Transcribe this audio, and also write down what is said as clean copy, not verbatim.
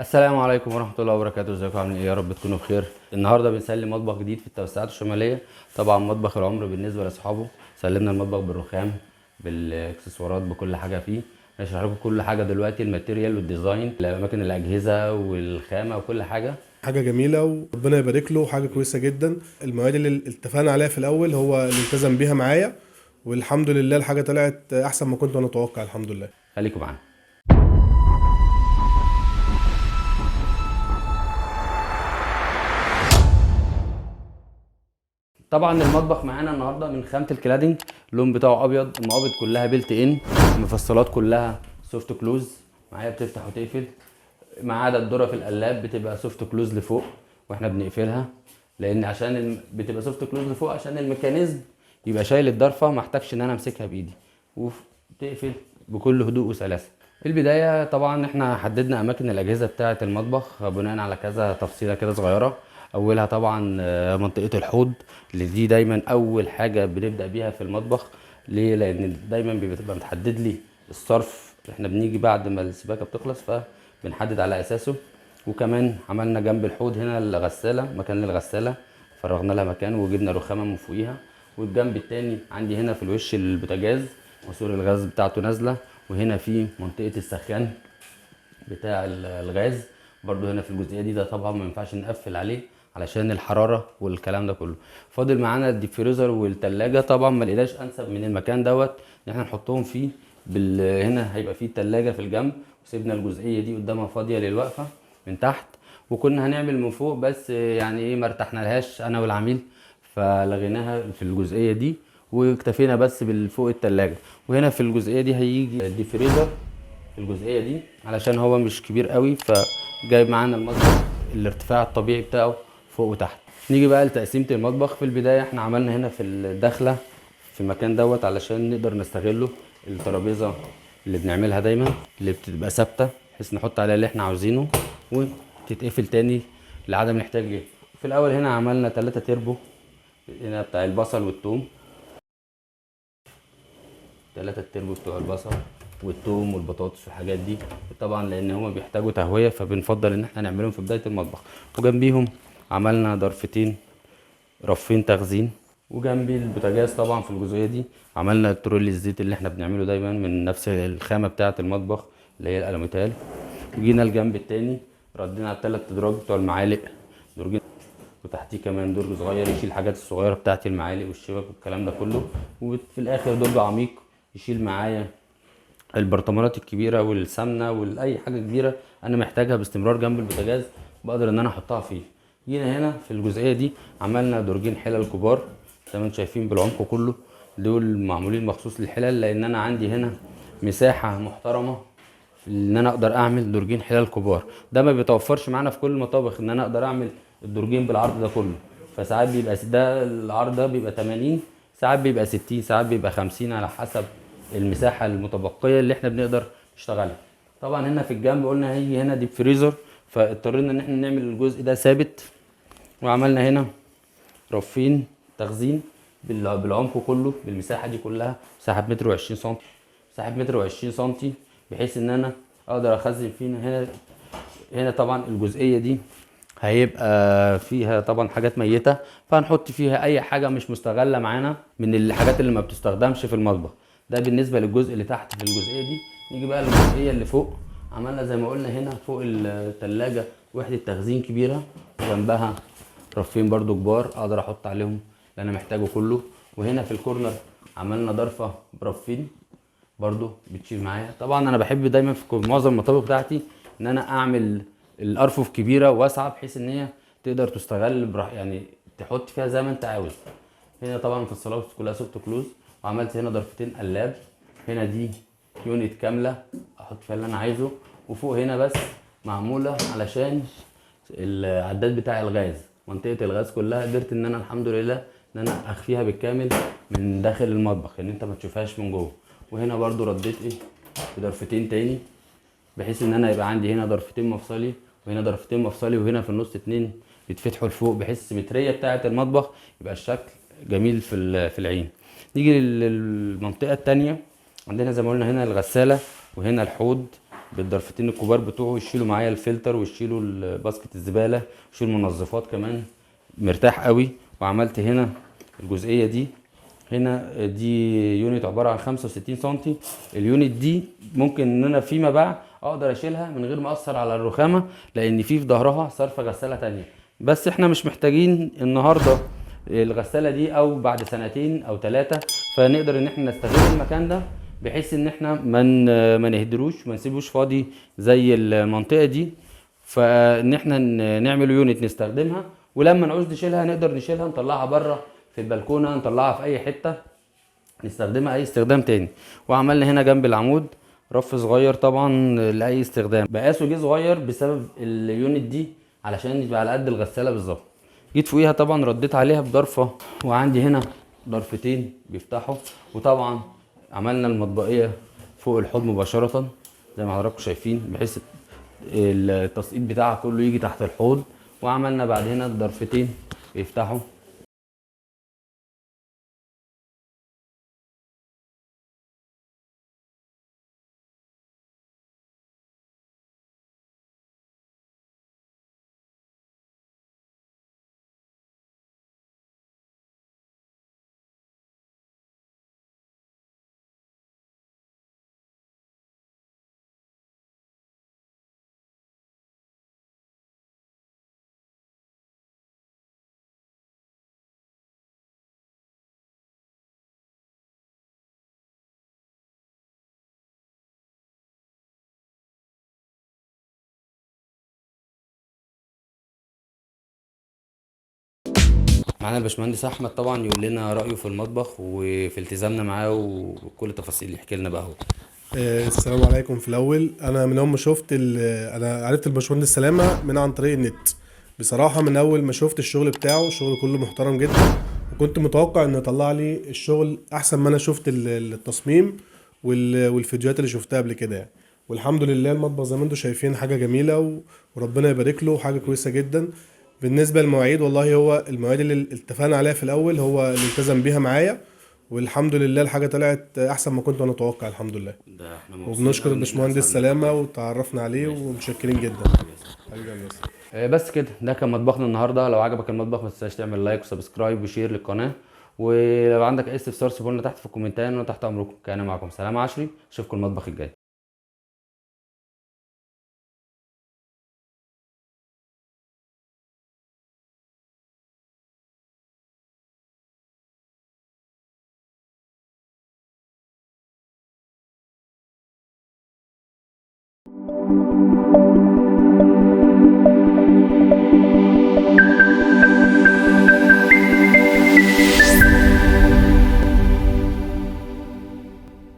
السلام عليكم ورحمة الله وبركاته. ازيكم عاملين ايه؟ يا رب تكونوا بخير. النهارده بنسلم مطبخ جديد في التوسعات الشمالية، طبعا مطبخ العمر بالنسبة لاصحابه. سلمنا المطبخ بالرخام بالاكسسوارات بكل حاجة فيه. هنشرح لكم كل حاجة دلوقتي، الماتيريال والديزاين، الاماكن، الاجهزة والخامة وكل حاجة. حاجة جميلة وربنا يبارك له، حاجة كويسة جدا. المواد اللي اتفقنا عليها في الأول هو اللي التزم بيها معايا، والحمد لله الحاجة طلعت أحسن ما كنت أنا أتوقع. الحمد لله. خليكم معانا. طبعا المطبخ معانا النهارده من خامة الكلادنج، اللون بتاعه ابيض، المقابض كلها بيلت ان، المفصلات كلها سوفت كلوز، معايا بتفتح وتقفل، ما عدا الذره في القلاب بتبقى سوفت كلوز لفوق واحنا بنقفلها، لان عشان بتبقى سوفت كلوز لفوق عشان الميكانيزم يبقى شايل الضرفه، ما احتاجش ان انا امسكها بايدي، وتقفل بكل هدوء وسلاسه. في البدايه طبعا احنا حددنا اماكن الاجهزه بتاعه المطبخ بناء على كذا تفصيله كده صغيره. اولها طبعا منطقه الحوض، اللي دي دايما اول حاجه بنبدا بيها في المطبخ. ليه؟ لان دايما بتبقى متحدد لي الصرف، احنا بنيجي بعد ما السباكه بتخلص فبنحدد على اساسه. وكمان عملنا جنب الحوض هنا الغساله، مكان للغساله، فرغنا لها مكان وجبنا رخامه من فوقيها. والجنب التاني عندي هنا في الوش البوتاجاز، ماسور الغاز بتاعته نازله، وهنا في منطقه السخان بتاع الغاز برضو هنا في الجزئيه دي. ده طبعا ما ينفعش نقفل عليه علشان الحراره والكلام ده كله. فاضل معانا الديفريزر والتلاجة، طبعا ما لقيناش انسب من المكان دوت ان احنا نحطهم فيه. هنا هيبقى فيه تلاجة في الجنب، وسيبنا الجزئيه دي قدامها فاضيه للوقفه من تحت. وكنا هنعمل من فوق بس يعني ايه، ما ارتحنا لهاش انا والعميل، فلغيناها في الجزئيه دي واكتفينا بس بالفوق التلاجة. وهنا في الجزئيه دي هيجي الديفريزر في الجزئيه دي علشان هو مش كبير قوي، فجايب معانا المطبخ الارتفاع الطبيعي بتاعه فوق وتحت. نيجي بقى لتقسيمه المطبخ. في البدايه احنا عملنا هنا في الدخله في المكان دوت علشان نقدر نستغله الترابيزه اللي بنعملها دايما، اللي بتبقى ثابته بحيث نحط عليها اللي احنا عاوزينه وتتقفل تاني لعدم الاحتياج ليه. في الاول هنا عملنا 3 تربو هنا بتاع البصل والثوم، 3 تربو بتوع البصل والثوم والبطاطس والحاجات دي، طبعا لان هما بيحتاجوا تهويه فبنفضل ان احنا نعملهم في بدايه المطبخ. وجنبيهم عملنا ضرفتين رفين تخزين. وجنبي البوتاجاز طبعا في الجزئيه دي عملنا ترول الزيت اللي احنا بنعمله دايما من نفس الخامه بتاعه المطبخ اللي هي الالوميتال. وجينا الجنب التاني ردينا على ال3 ادراج بتوع المعالق، درجين، وتحتيه كمان درج صغير يشيل الحاجات الصغيره بتاعه المعالق والشبك والكلام ده كله. وفي الاخر درج عميق يشيل معايا البرطمانات الكبيره والسمنه واي حاجه كبيره انا محتاجها باستمرار جنب البوتاجاز، بقدر ان انا احطها فيه. جينا هنا في الجزئيه دي عملنا درجين حلل كبار زي ما انتم شايفين بالعمق كله، دول معمولين مخصوص للحلل، لان انا عندي هنا مساحه محترمه ان انا اقدر اعمل درجين حلال كبار. ده ما بيتوفرش معانا في كل المطابخ ان انا اقدر اعمل الدرجين بالعرض ده كله. فساعات بيبقى ده العرض ده بيبقى 80، ساعات بيبقى 60، ساعات بيبقى 50 على حسب المساحه المتبقيه اللي احنا بنقدر نشتغلها. طبعا هنا في الجنب قلنا هيجي هنا ديب فريزر، فاضطرينا ان احنا نعمل الجزء ده ثابت. وعملنا هنا رفين تخزين بالعمق كله بالمساحه دي كلها، مساحه متر وعشرين سنتي، مساحه متر وعشرين سنتي، بحيث ان انا اقدر اخزن فينا هنا طبعا الجزئيه دي هيبقى فيها طبعا حاجات ميته، فهنحط فيها اي حاجه مش مستغله معانا من الحاجات اللي ما بتستخدمش في المطبخ. ده بالنسبه للجزء اللي تحت في الجزئيه دي. نيجي بقى للجزئيه اللي فوق. عملنا زي ما قلنا هنا فوق الثلاجه وحده تخزين كبيره، جنبها رفين برضو كبار اقدر احط عليهم اللي انا محتاجه كله. وهنا في الكورنر عملنا ضرفه برفين برضو بتشيل معايا. طبعا انا بحب دايما في معظم المطابخ بتاعتي ان انا اعمل الارفف كبيره واسعه بحيث ان هي تقدر تستغل يعني تحط فيها زي ما انت عاوز. هنا طبعا المفصلات كلها سوفت كلوز، وعملت هنا ضرفتين قلاب. هنا دي يونت كامله احط فيها اللي انا عايزه. وفوق هنا بس معموله علشان العداد بتاع الغاز، منطقه الغاز كلها قدرت ان انا الحمد لله ان انا اخفيها بالكامل من داخل المطبخ ان انت ما تشوفهاش من جوه. وهنا برضو رديت بضرفتين تاني بحيث ان انا يبقى عندي هنا ضرفتين مفصلي وهنا ضرفتين مفصلي، وهنا في النص اتنين بيتفتحوا لفوق بحيث السيمتريه بتاعه المطبخ يبقى الشكل جميل في العين. نيجي للمنطقه التانيه. عندنا زي ما قلنا هنا الغساله وهنا الحوض بالضرفتين الكبار بتوعه، يشيلوا معايا الفلتر ويشيلوا باسكت الزباله، يشيلوا المنظفات كمان، مرتاح قوي. وعملت هنا الجزئيه دي، هنا دي يونت عباره عن 65 سنتي. اليونت دي ممكن ان انا فيما بعد اقدر اشيلها من غير ما اثر على الرخامه، لان في ظهرها صرفه غساله تانية. بس احنا مش محتاجين النهارده الغساله دي او بعد سنتين او 3، فنقدر ان احنا نستغل المكان ده بحيث ان احنا ما نهدروش، ما نسيبوش فاضي زي المنطقه دي. فان احنا نعمل يونت نستخدمها، ولما نعوز نشيلها نقدر نشيلها نطلعها بره في البلكونه، نطلعها في اي حته نستخدمها اي استخدام تاني. وعملنا هنا جنب العمود رف صغير طبعا لاي استخدام، بقاسه جه صغير بسبب اليونت دي علشان يبقى على قد الغساله بالظبط. جيت فوقيها طبعا رديت عليها بضرفه، وعندي هنا ضرفتين بيفتحوا. وطبعا عملنا المطبقيه فوق الحوض مباشره زي ما حضراتكم شايفين، بحيث التسقيط بتاعها كله يجي تحت الحوض. وعملنا بعد هنا الضرفتين بيفتحوا. معانا الباشمهندس احمد طبعا يقول لنا رايه في المطبخ وفي التزامنا معاه وكل التفاصيل، يحكي لنا بقى هو. السلام عليكم. في الاول انا من اول ما شفت انا عرفت الباشمهندس سلامه من عن طريق النت. بصراحه من اول ما شفت الشغل بتاعه، الشغل كله محترم جدا، وكنت متوقع انه يطلع لي الشغل احسن ما انا شفت التصميم والفيديوهات اللي شفتها قبل كده يعني. والحمد لله المطبخ زي ما انتم شايفين حاجه جميله وربنا يبارك له، حاجه كويسه جدا. بالنسبه للمواعيد، والله هو المواعيد اللي اتفقنا عليها في الاول هو اللي التزم بيها معايا، والحمد لله الحاجه طلعت احسن ما كنت انا اتوقع، الحمد لله. ده احنا مبسوطين وبنشكر قوي ان احنا الباشمهندس اسعدناك سلامة والله. وتعرفنا عليه الله يسلمك. ومتشكرين جدا. حبيبي يا سلام. حبيبي يا هندسة. بس كده ده كان مطبخنا النهارده. لو عجبك المطبخ ما تنساش تعمل لايك وسبسكرايب وشير للقناه. ولو عندك اي استفسار سيبوا لنا تحت في الكومنتات، وانا تحت امركم. كان معكم سلام عشري، اشوفكم المطبخ الجاي.